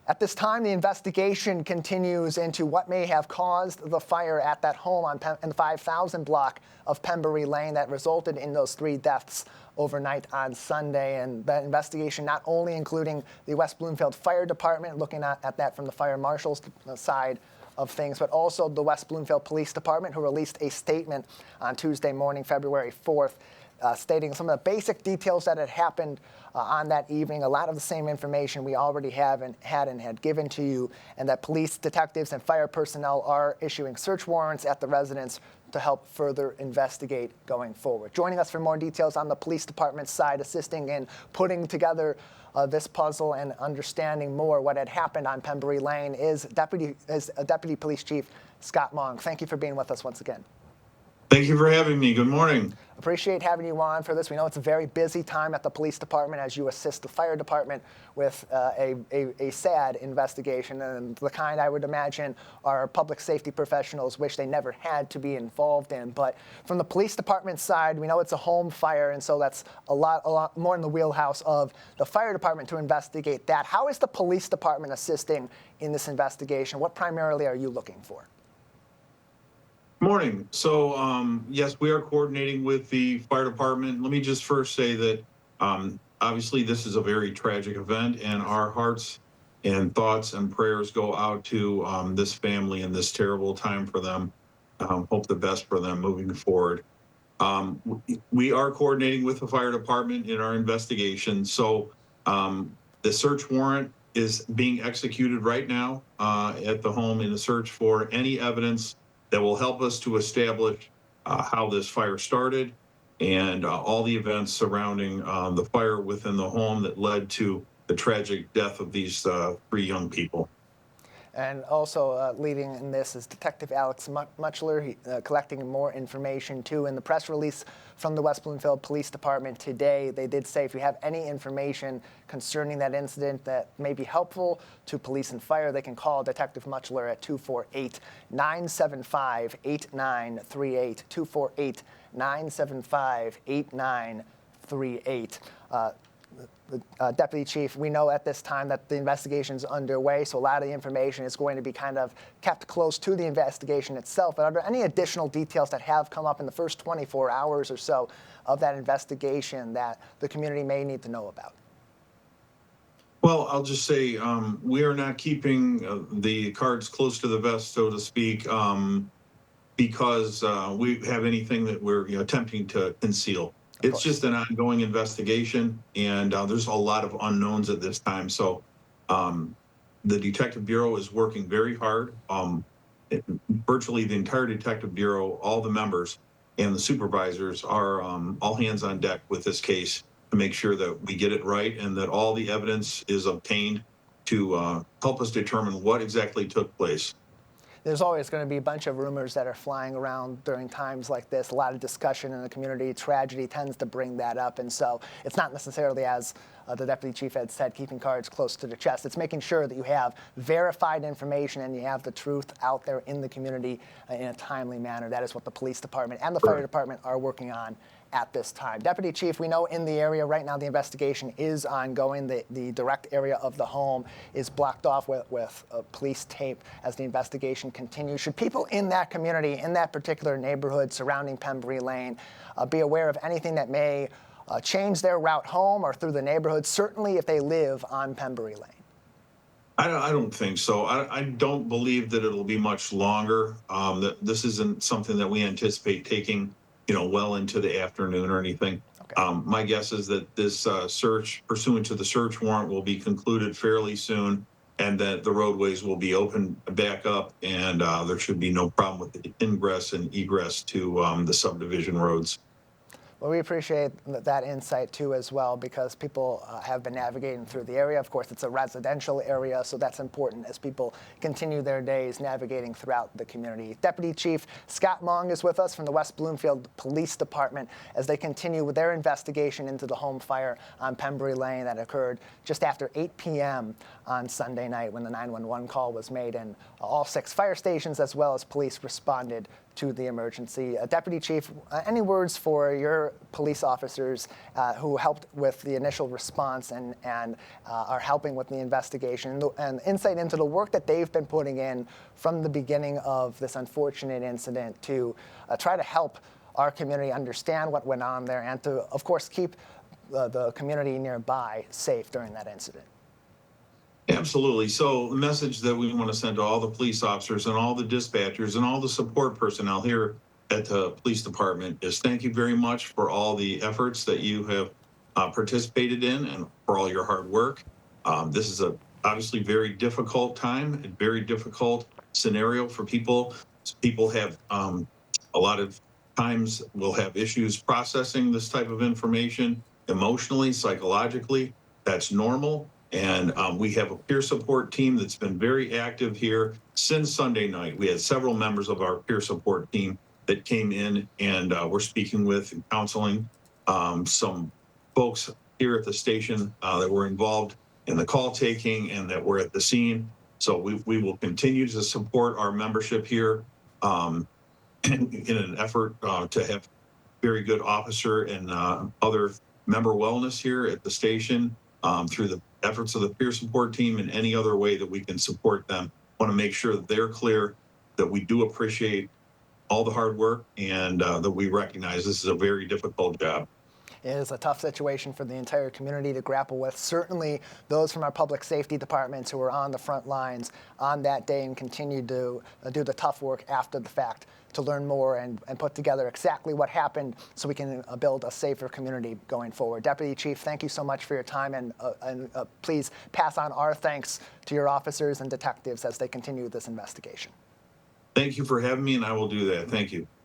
At this time, the investigation continues into what may have caused the fire at that home in the 5000 block of Pembury Lane that resulted in those 3 deaths overnight on Sunday. And that investigation not only including the West Bloomfield Fire Department, looking at that from the fire marshal's side of things, but also the West Bloomfield Police Department, who released a statement on Tuesday morning, February 4th, stating some of the basic details that had happened on that evening. A lot of the same information we already had given to you, and that police, detectives, and fire personnel are issuing search warrants at the residence to help further investigate going forward. Joining us for more details on the police department side, assisting in putting together this puzzle and understanding more what had happened on Pembury Lane is Deputy Police Chief Scott Mong. Thank you for being with us once again. Thank you for having me. Good morning. Appreciate having you on for this. We know it's a very busy time at the police department as you assist the fire department with a sad investigation, and the kind I would imagine our public safety professionals wish they never had to be involved in. But from the police department side, we know it's a home fire, and so that's a lot more in the wheelhouse of the fire department to investigate that. How is the police department assisting in this investigation? What primarily are you looking for? Morning. So, yes, we are coordinating with the fire department. Let me just first say that obviously this is a very tragic event, and our hearts and thoughts and prayers go out to this family in this terrible time for them. Hope the best for them moving forward. We are coordinating with the fire department in our investigation. So the search warrant is being executed right now at the home in a search for any evidence that will help us to establish how this fire started and all the events surrounding the fire within the home that led to the tragic death of these 3 young people. And also leading in this is Detective Alex Muchler, collecting more information too. In the press release from the West Bloomfield Police Department today, they did say if you have any information concerning that incident that may be helpful to police and fire, they can call Detective Muchler at 248-975-8938, 248-975-8938. Deputy Chief, we know at this time that the investigation is underway, so a lot of the information is going to be kind of kept close to the investigation itself. But are there any additional details that have come up in the first 24 hours or so of that investigation that the community may need to know about? Well, I'll just say we are not keeping the cards close to the vest, so to speak, because we have anything that we're attempting to conceal. It's just an ongoing investigation, and there's a lot of unknowns at this time. So the Detective Bureau is working very hard. Virtually the entire Detective Bureau, all the members and the supervisors are all hands on deck with this case to make sure that we get it right and that all the evidence is obtained to help us determine what exactly took place. There's always going to be a bunch of rumors that are flying around during times like this. A lot of discussion in the community. Tragedy tends to bring that up. And so it's not necessarily, as the Deputy Chief had said, keeping cards close to the chest. It's making sure that you have verified information and you have the truth out there in the community in a timely manner. That is what the police department and the fire department are working on at this time. Deputy Chief, we know in the area right now the investigation is ongoing. The direct area of the home is blocked off with police tape as the investigation continues. Should people in that community, in that particular neighborhood surrounding Pembury Lane, be aware of anything that may change their route home or through the neighborhood, certainly if they live on Pembury Lane? I don't think so. I don't believe that it'll be much longer. That this isn't something that we anticipate taking well into the afternoon or anything. Okay. My guess is that this search, pursuant to the search warrant, will be concluded fairly soon, and that the roadways will be opened back up, and there should be no problem with the ingress and egress to the subdivision roads. Well, we appreciate that insight, too, as well, because people have been navigating through the area. Of course, it's a residential area, so that's important as people continue their days navigating throughout the community. Deputy Chief Scott Mong is with us from the West Bloomfield Police Department as they continue with their investigation into the home fire on Pembury Lane that occurred just after 8 p.m. on Sunday night when the 911 call was made, and all 6 fire stations as well as police responded to the emergency. Deputy Chief, any words for your police officers who helped with the initial response and are helping with the investigation, and insight into the work that they've been putting in from the beginning of this unfortunate incident to try to help our community understand what went on there and to, of course, keep the community nearby safe during that incident? Absolutely. So the message that we want to send to all the police officers and all the dispatchers and all the support personnel here at the police department is thank you very much for all the efforts that you have participated in and for all your hard work. This is a obviously very difficult time, a very difficult scenario for people. People have a lot of times will have issues processing this type of information emotionally, psychologically. That's normal. And we have a peer support team that's been very active here since Sunday night. We had several members of our peer support team that came in and we're speaking with and counseling some folks here at the station that were involved in the call taking and that were at the scene. So we will continue to support our membership here in an effort to have very good officer and other member wellness here at the station through the efforts of the peer support team and any other way that we can support them. Want to make sure that they're clear that we do appreciate all the hard work and that we recognize this is a very difficult job. It is a tough situation for the entire community to grapple with. Certainly those from our public safety departments who were on the front lines on that day and continue to do the tough work after the fact to learn more and put together exactly what happened so we can build a safer community going forward. Deputy Chief, thank you so much for your time, and please pass on our thanks to your officers and detectives as they continue this investigation. Thank you for having me, and I will do that. Thank you.